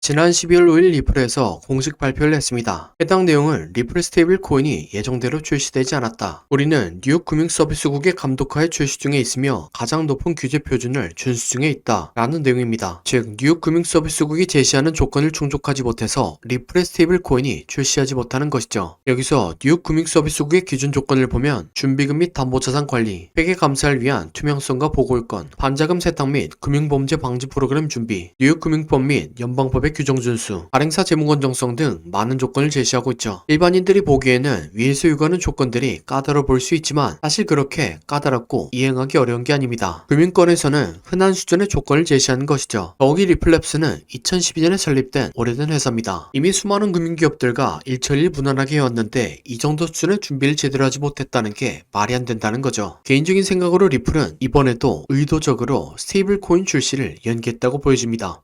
지난 12월 5일 리플에서 공식 발표를 했습니다. 해당 내용은 리플 스테이블 코인이 예정대로 출시되지 않았다. 우리는 뉴욕 금융서비스국의 감독하에 출시 중에 있으며 가장 높은 규제 표준을 준수 중에 있다. 라는 내용입니다. 즉, 뉴욕 금융서비스국이 제시하는 조건을 충족하지 못해서 리플의 스테이블 코인이 출시하지 못하는 것이죠. 여기서 뉴욕 금융서비스국의 기준 조건을 보면 준비금 및 담보자산 관리, 회계 감사를 위한 투명성과 보고요건, 반자금 세탁 및 금융범죄 방지 프로그램 준비, 뉴욕 금융법 및 연방법의 규정 준수, 발행사 재무 건정성 등 많은 조건을 제시하고 있죠. 일반인들이 보기에는 위에서 요구하는 조건들이 까다로워 보일 수 있지만 사실 그렇게 까다롭고 이행하기 어려운 게 아닙니다. 금융권에서는 흔한 수준의 조건을 제시하는 것이죠. 더욱이 리플랩스는 2012년에 설립된 오래된 회사입니다. 이미 수많은 금융기업들과 일처리를 무난하게 해왔는데 이 정도 수준의 준비를 제대로 하지 못했다는 게 말이 안 된다는 거죠. 개인적인 생각으로 리플은 이번에도 의도적으로 스테이블 코인 출시를 연기했다고 보여집니다.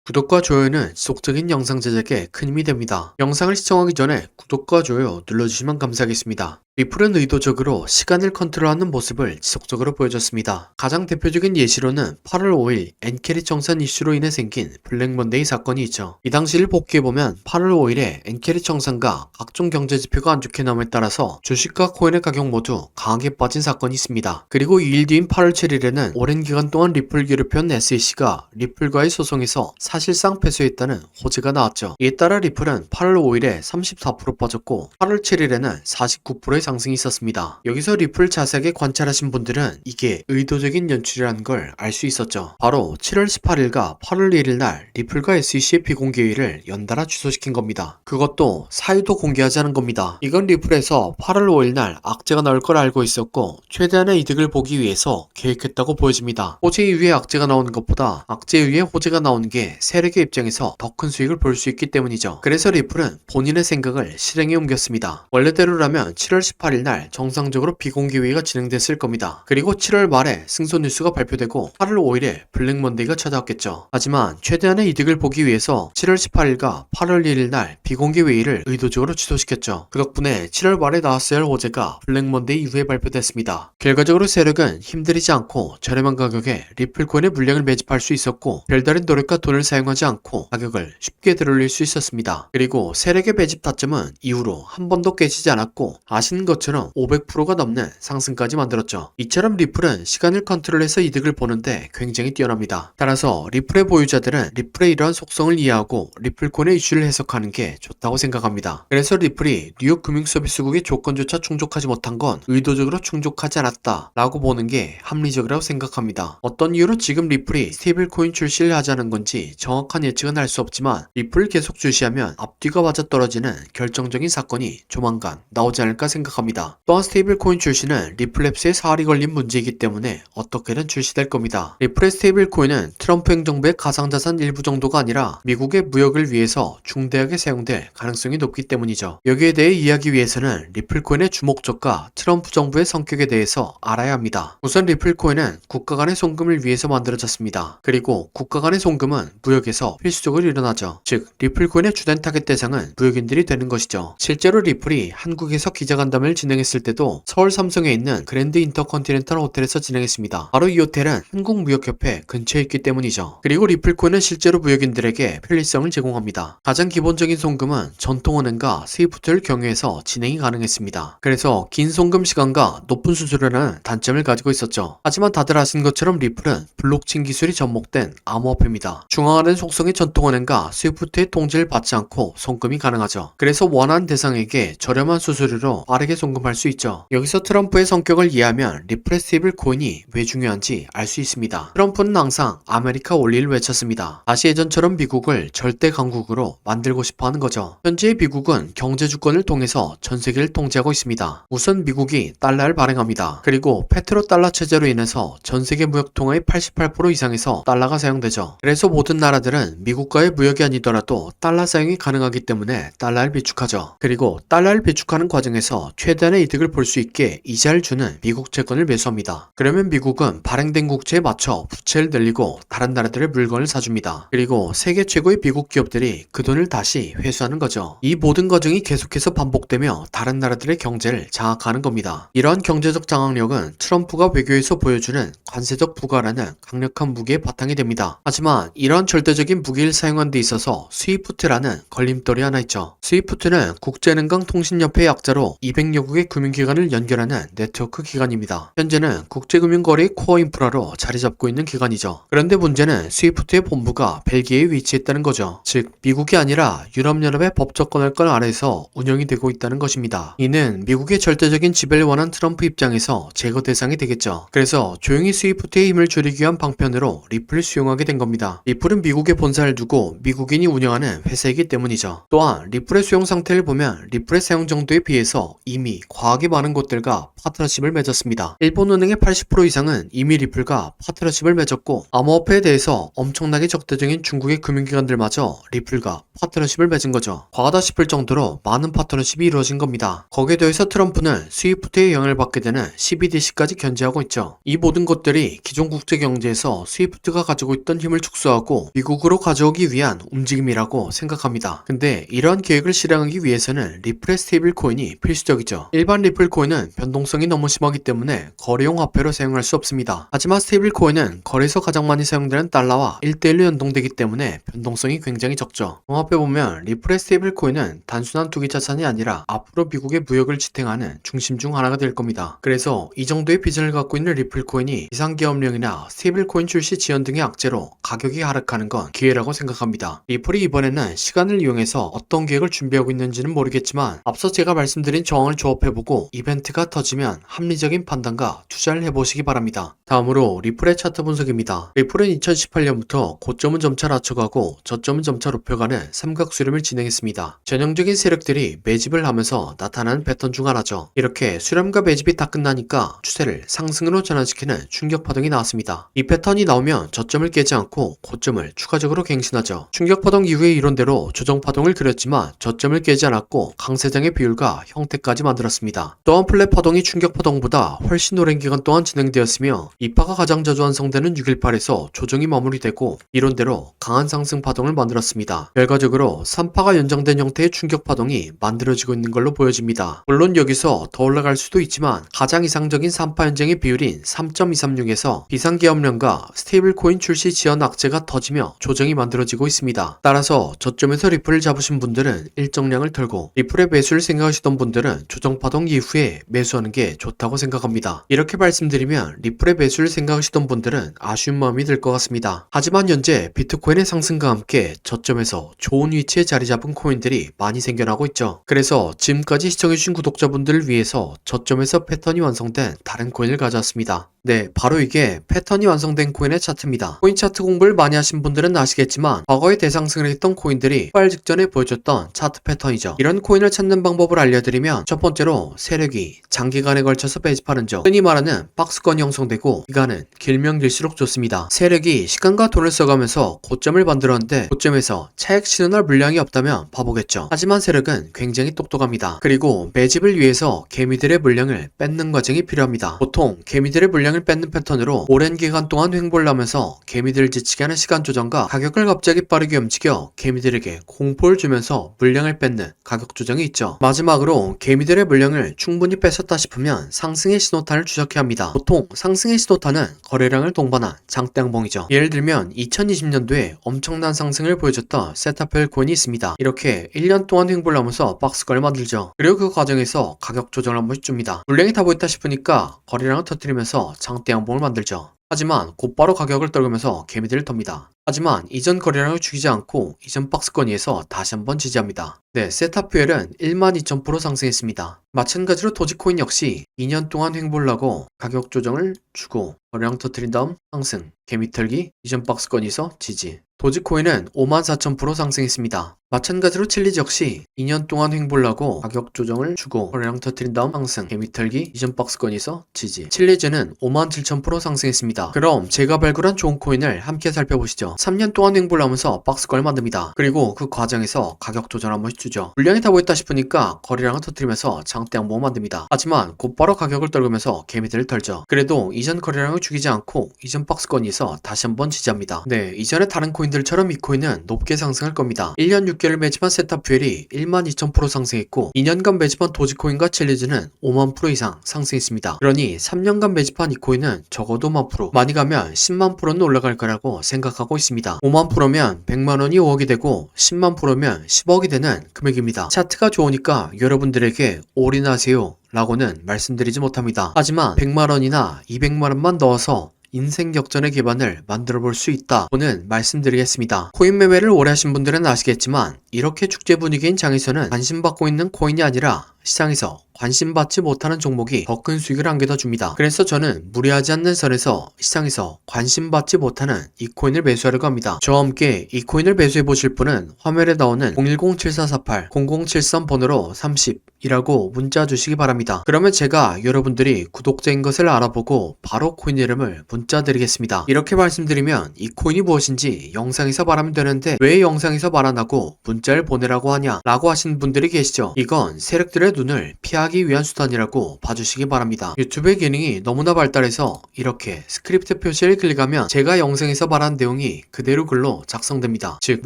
구독과 좋아요는 지속적인 영상 제작에 큰 힘이 됩니다. 영상을 시청하기 전에 구독과 좋아요 눌러주시면 감사하겠습니다. 리플은 의도적으로 시간을 컨트롤하는 모습을 지속적으로 보여줬습니다. 가장 대표적인 예시로는 8월 5일 엔캐리 청산 이슈로 인해 생긴 블랙먼데이 사건이 있죠. 이 당시를 복귀해보면 8월 5일에 엔캐리 청산과 각종 경제지표가 안 좋게 남에 따라서 주식과 코인의 가격 모두 강하게 빠진 사건이 있습니다. 그리고 2일 뒤인 8월 7일에는 오랜 기간 동안 리플 괴롭혀온 SEC가 리플과의 소송에서 사실상 패소했다는 호재가 나왔죠. 이에 따라 리플은 8월 5일에 34% 빠졌고 8월 7일에는 49%의 상승이 있었습니다. 여기서 리플 자세하게 관찰하신 분들은 이게 의도적인 연출이라는 걸 알 수 있었죠. 바로 7월 18일과 8월 1일 날 리플과 SEC의 비공개회의를 연달아 취소시킨 겁니다. 그것도 사유도 공개하지 않은 겁니다. 이건 리플에서 8월 5일 날 악재가 나올 걸 알고 있었고 최대한의 이득을 보기 위해서 계획했다고 보여집니다. 호재 이후에 악재가 나오는 것보다 악재 이후에 호재가 나오는 게 세력의 입장에서 더 큰 수익을 볼 수 있기 때문이죠. 그래서 리플은 본인의 생각을 실행에 옮겼습니다. 원래대로라면 7월 18일 날 정상적으로 비공개회의가 진행됐을 겁니다. 그리고 7월 말에 승소 뉴스가 발표되고 8월 5일에 블랙 먼데이가 찾아왔겠죠. 하지만 최대한의 이득을 보기 위해서 7월 18일과 8월 1일 날 비공개회의를 의도적으로 취소시켰죠. 그 덕분에 7월 말에 나왔어야 할 호재가 블랙 먼데이 이후에 발표됐습니다. 결과적으로 세력은 힘들이지 않고 저렴한 가격에 리플 코인의 물량을 매집할 수 있었고 별다른 노력과 돈을 사용하지 않고 가격을 쉽게 들어올릴 수 있었습니다. 그리고 세력의 매집 타점은 이후로 한 번도 깨지지 않았고 아시는 것처럼 500%가 넘는 상승까지 만들었죠. 이처럼 리플은 시간을 컨트롤해서 이득을 보는데 굉장히 뛰어납니다. 따라서 리플의 보유자들은 리플의 이러한 속성을 이해하고 리플코인의 이슈를 해석하는 게 좋다고 생각합니다. 그래서 리플이 뉴욕 금융서비스국의 조건조차 충족하지 못한 건 의도적으로 충족하지 않았다 라고 보는 게 합리적이라고 생각합니다. 어떤 이유로 지금 리플이 스테이블코인 출시를 하자는 건지 정확한 예측은 할 수 없지만 리플을 계속 출시하면 앞뒤가 맞아떨어지는 결정적인 사건이 조만간 나오지 않을까 생각합니다. 또한 스테이블 코인 출시는 리플랩스의 사활이 걸린 문제이기 때문에 어떻게든 출시될 겁니다. 리플의 스테이블 코인은 트럼프 행정부의 가상자산 일부 정도가 아니라 미국의 무역을 위해서 중대하게 사용될 가능성이 높기 때문이죠. 여기에 대해 이해하기 위해서는 리플 코인의 주목적과 트럼프 정부의 성격에 대해서 알아야 합니다. 우선 리플 코인은 국가 간의 송금을 위해서 만들어졌습니다. 그리고 국가 간의 송금은 무역에서 필수적으로 일어나죠. 즉 리플 코인의 주된 타겟 대상은 무역인들이 되는 것이죠. 실제로 리플이 한국에서 기자간담회를 진행했을 때도 서울 삼성에 있는 그랜드 인터컨티넨탈 호텔에서 진행했습니다. 바로 이 호텔은 한국무역협회 근처에 있기 때문이죠. 그리고 리플코인은 실제로 무역인들에게 편리성을 제공합니다. 가장 기본적인 송금은 전통은행과 스위프트를 경유해서 진행이 가능했습니다. 그래서 긴 송금 시간과 높은 수수료라는 단점을 가지고 있었죠. 하지만 다들 아시는 것처럼 리플은 블록체인 기술이 접목된 암호화폐입니다. 중앙화된 속성의 전통은행과 스위프트의 통제를 받지 않고 송금이 가능하죠. 그래서 원하는 대상에게 저렴한 수수료로 빠르게 송금할 수 있죠. 여기서 트럼프의 성격을 이해하면 리플의 스테이블 코인이 왜 중요한지 알 수 있습니다. 트럼프는 항상 아메리카 원리를 외쳤습니다. 다시 예전처럼 미국을 절대 강국으로 만들고 싶어 하는 거죠. 현재의 미국은 경제 주권을 통해서 전 세계를 통제하고 있습니다. 우선 미국이 달러를 발행합니다. 그리고 페트로 달러 체제로 인해서 전 세계 무역 통화의 88% 이상에서 달러가 사용되죠. 그래서 모든 나라들은 미국과의 무역이 아니더라도 달러 사용이 가능하기 때문에 달러를 비축하죠. 그리고 달러를 비축하는 과정에서 최대한의 이득을 볼 수 있게 이자를 주는 미국 채권을 매수합니다. 그러면 미국은 발행된 국채에 맞춰 부채를 늘리고 다른 나라들의 물건을 사줍니다. 그리고 세계 최고의 미국 기업들이 그 돈을 다시 회수하는 거죠. 이 모든 과정이 계속해서 반복되며 다른 나라들의 경제를 장악하는 겁니다. 이러한 경제적 장악력은 트럼프가 외교에서 보여주는 관세적 부과라는 강력한 무기의 바탕이 됩니다. 하지만 이러한 절대적인 무기를 사용한 데 있어서 스위프트라는 걸림돌이 하나 있죠. 스위프트는 국제은행통신협회의 약자로 200여국의 금융기관을 연결하는 네트워크 기관입니다. 현재는 국제금융거래의 코어 인프라로 자리 잡고 있는 기관이죠. 그런데 문제는 스위프트의 본부가 벨기에에 위치했다는 거죠. 즉 미국이 아니라 유럽연합의 법적 권한권 아래에서 운영이 되고 있다는 것입니다. 이는 미국의 절대적인 지배를 원한 트럼프 입장에서 제거 대상이 되겠죠. 그래서 조용히 스위프트의 힘을 줄이기 위한 방편으로 리플을 수용하게 된 겁니다. 리플은 미국의 본사를 두고 미국인이 운영하는 회사이기 때문이죠. 또한 리플의 수용 상태를 보면 리플의 사용 정도에 비해서 이미 과하게 많은 곳들과 파트너십을 맺었습니다. 일본은행의 80% 이상은 이미 리플과 파트너십을 맺었고 암호화폐에 대해서 엄청나게 적대적인 중국의 금융기관들마저 리플과 파트너십을 맺은 거죠. 과하다 싶을 정도로 많은 파트너십이 이루어진 겁니다. 거기에 더해서 트럼프는 스위프트의 영향을 받게 되는 CBDC까지 견제하고 있죠. 이 모든 것들이 기존 국제경제에서 스위프트가 가지고 있던 힘을 축소하고 미국으로 가져오기 위한 움직임이라고 생각합니다. 근데 이러한 계획을 실행하기 위해서는 리플의 스테이블 코인이 필수적이죠. 일반 리플 코인은 변동성이 너무 심하기 때문에 거래용 화폐로 사용할 수 없습니다. 하지만 스테이블 코인은 거래에서 가장 많이 사용되는 달러와 1대1로 연동되기 때문에 변동성이 굉장히 적죠. 종합해 보면 리플의 스테이블 코인은 단순한 투기 자산이 아니라 앞으로 미국의 무역을 지탱하는 중심 중 하나가 될 겁니다. 그래서 이 정도의 비전을 갖고 있는 리플 코인이 비상계엄령이나 스테이블 코인 출시 지연 등의 악재로 가격이 하락하는 건 기회라고 생각합니다. 리플이 이번에는 시간을 이용해서 어떤 계획을 준비하고 있는지는 모르겠지만 앞서 제가 말씀드린 정황을 조합해보고 이벤트가 터지면 합리적인 판단과 투자를 해보시기 바랍니다. 다음으로 리플의 차트 분석입니다. 리플은 2018년부터 고점은 점차 낮춰가고 저점은 점차 높여가는 삼각수렴을 진행했습니다. 전형적인 세력들이 매집을 하면서 나타나는 패턴 중 하나죠. 이렇게 수렴과 매집이 다 끝나니까 추세를 상승으로 전환시키는 충격파동이 나왔습니다. 이 패턴이 나오면 저점을 깨지 않고 고점을 추가적으로 갱신하죠. 충격파동 이후의 이론대로 조정파동을 그렸지만 저점을 깨지 않았고 강세장의 비율과 형태까지 만들었습니다. 또한 플랫파동이 충격파동보다 훨씬 오랜 기간 동안 진행되었으며 이파가 가장 자주 완성되는 618에서 조정이 마무리되고 이론대로 강한 상승 파동을 만들었습니다. 결과적으로 3파가 연장된 형태의 충격파동이 만들어지고 있는 걸로 보여집니다. 물론 여기서 더 올라갈 수도 있지만 가장 이상적인 3파 연장의 비율인 3.236에서 비상계엄령과 스테이블코인 출시 지연 악재가 터지며 조정이 만들어지고 있습니다. 따라서 저점에서 리플을 잡으신 분들은 일정량을 털고 리플의 매수를 생각하시던 분들은 조정파동 이후에 매수하는 게 좋다고 생각합니다. 이렇게 말씀드리면 리플의 매수를 생각하시던 분들은 아쉬운 마음이 들 것 같습니다. 하지만 현재 비트코인의 상승과 함께 저점에서 좋은 위치에 자리 잡은 코인들이 많이 생겨나고 있죠. 그래서 지금까지 시청해주신 구독자분들을 위해서 저점에서 패턴이 완성된 다른 코인을 가져왔습니다. 네, 바로 이게 패턴이 완성된 코인의 차트입니다. 코인 차트 공부를 많이 하신 분들은 아시겠지만 과거에 대상승을 했던 코인들이 폭발 직전에 보여줬던 차트 패턴이죠. 이런 코인을 찾는 방법을 알려드리면 첫 번째로 세력이 장기간에 걸쳐서 매집하는 점, 흔히 말하는 박스권이 형성되고 기간은 길면 길수록 좋습니다. 세력이 시간과 돈을 써가면서 고점을 만들었는데 고점에서 차익 실현할 물량이 없다면 바보겠죠. 하지만 세력은 굉장히 똑똑합니다. 그리고 매집을 위해서 개미들의 물량을 뺏는 과정이 필요합니다. 보통 개미들의 물량을 뺏는 패턴으로 오랜 기간 동안 횡보를 하면서 개미들을 지치게 하는 시간 조정과 가격을 갑자기 빠르게 움직여 개미들에게 공포를 주면서 물량을 뺏는 가격 조정이 있죠. 마지막으로 개미들의 물량을 충분히 뺏었다 싶으면 상승의 신호탄을 추적해야 합니다. 보통 상승의 신호탄은 거래량을 동반한 장대양봉이죠. 예를 들면 2020년도에 엄청난 상승을 보여줬던 세타펠 코인이 있습니다. 이렇게 1년 동안 횡보를 하면서 박스권을 만들죠. 그리고 그 과정에서 가격 조정을 한 번씩 줍니다. 물량이 다 보였다 싶으니까 거래량을 터뜨리면서 장대양봉을 만들죠. 하지만 곧바로 가격을 떨구면서 개미들을 텁니다. 하지만 이전 거래량을 죽이지 않고 이전 박스권 위에서 다시 한번 지지합니다. 네, 세타퓨엘은 12,000% 상승했습니다. 마찬가지로 도지코인 역시 2년 동안 횡보를 하고 가격 조정을 주고 거래량 터뜨린 다음 상승, 개미 털기, 이전 박스권 위에서 지지. 도지코인은 54,000% 상승했습니다. 마찬가지로 칠리즈 역시 2년 동안 횡보를 하고 가격 조정을 주고 거래량 터뜨린 다음 상승, 개미털기, 이전 박스권에서 지지. 칠리즈는 57,000% 상승했습니다. 그럼 제가 발굴한 좋은 코인을 함께 살펴보시죠. 3년 동안 횡보를 하면서 박스권을 만듭니다. 그리고 그 과정에서 가격 조정 한 번씩 주죠. 물량이 다 모였다 싶으니까 거래량을 터뜨리면서 장대 양봉을 만듭니다. 하지만 곧바로 가격을 떨구면서 개미들을 털죠. 그래도 이전 거래량을 죽이지 않고 이전 박스권에서 다시 한번 지지합니다. 네, 이전에 다른 코인들처럼 이 코인은 높게 상승할 겁니다. 1년 6개월 매집한 세탑 퓨엘이 12,000% 상승했고 2년간 매집한 도지코인과 칠리즈는 5만% 이상 상승했습니다. 그러니 3년간 매집한 이 코인은 적어도 5만%, 많이 가면 10만%는 올라갈 거라고 생각하고 있습니다. 5만%면 100만원이 5억이 되고 10만%면 10억이 되는 금액입니다. 차트가 좋으니까 여러분들에게 올인하세요 라고는 말씀드리지 못합니다. 하지만 100만원이나 200만원만 넣어서 인생 역전의 기반을 만들어 볼 수 있다고는 말씀드리겠습니다. 코인 매매를 오래 하신 분들은 아시겠지만 이렇게 축제 분위기인 장에서는 관심받고 있는 코인이 아니라 시장에서 관심받지 못하는 종목이 더 큰 수익을 안겨다 줍니다. 그래서 저는 무리하지 않는 선에서 시장에서 관심받지 못하는 이 코인을 매수하려고 합니다. 저와 함께 이 코인을 매수해 보실 분은 화면에 나오는 010-7448-0073 번호로 30이라고 문자 주시기 바랍니다. 그러면 제가 여러분들이 구독자인 것을 알아보고 바로 코인 이름을 문자 드리겠습니다. 이렇게 말씀드리면 이 코인이 무엇인지 영상에서 말하면 되는데 왜 영상에서 말 안 하고 문자를 보내라고 하냐 라고 하시는 분들이 계시죠. 이건 세력들의 눈을 피하기 위한 수단이라고 봐주시기 바랍니다. 유튜브의 기능이 너무나 발달해서 이렇게 스크립트 표시를 클릭하면 제가 영상에서 말한 내용이 그대로 글로 작성됩니다. 즉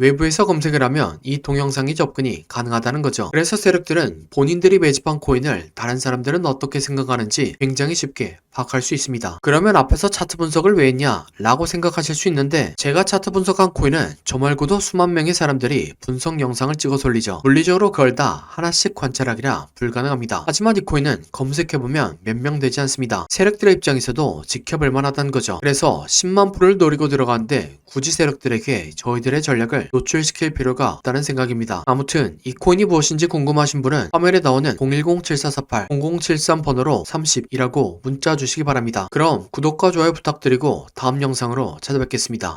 외부에서 검색을 하면 이 동영상이 접근이 가능하다는 거죠. 그래서 세력들은 본인들이 매집한 코인을 다른 사람들은 어떻게 생각하는지 굉장히 쉽게 파악할 수 있습니다. 그러면 앞에서 차트 분석을 왜 했냐 라고 생각하실 수 있는데 제가 차트 분석한 코인은 저 말고도 수만 명의 사람들이 분석 영상을 찍어서 올리죠. 물리적으로 그걸 다 하나씩 관찰하기라 불가능합니다. 하지만 이 코인은 검색해보면 몇 명 되지 않습니다. 세력들의 입장에서도 지켜볼 만하다는 거죠. 그래서 10만 프로를 노리고 들어가는데 굳이 세력들에게 저희들의 전략을 노출시킬 필요가 없다는 생각입니다. 아무튼 이 코인이 무엇인지 궁금하신 분은 화면에 나오는 010-7448-0073 번호로 30이라고 문자 주시기 바랍니다. 그럼 구독과 좋아요 부탁드리고 다음 영상으로 찾아뵙겠습니다.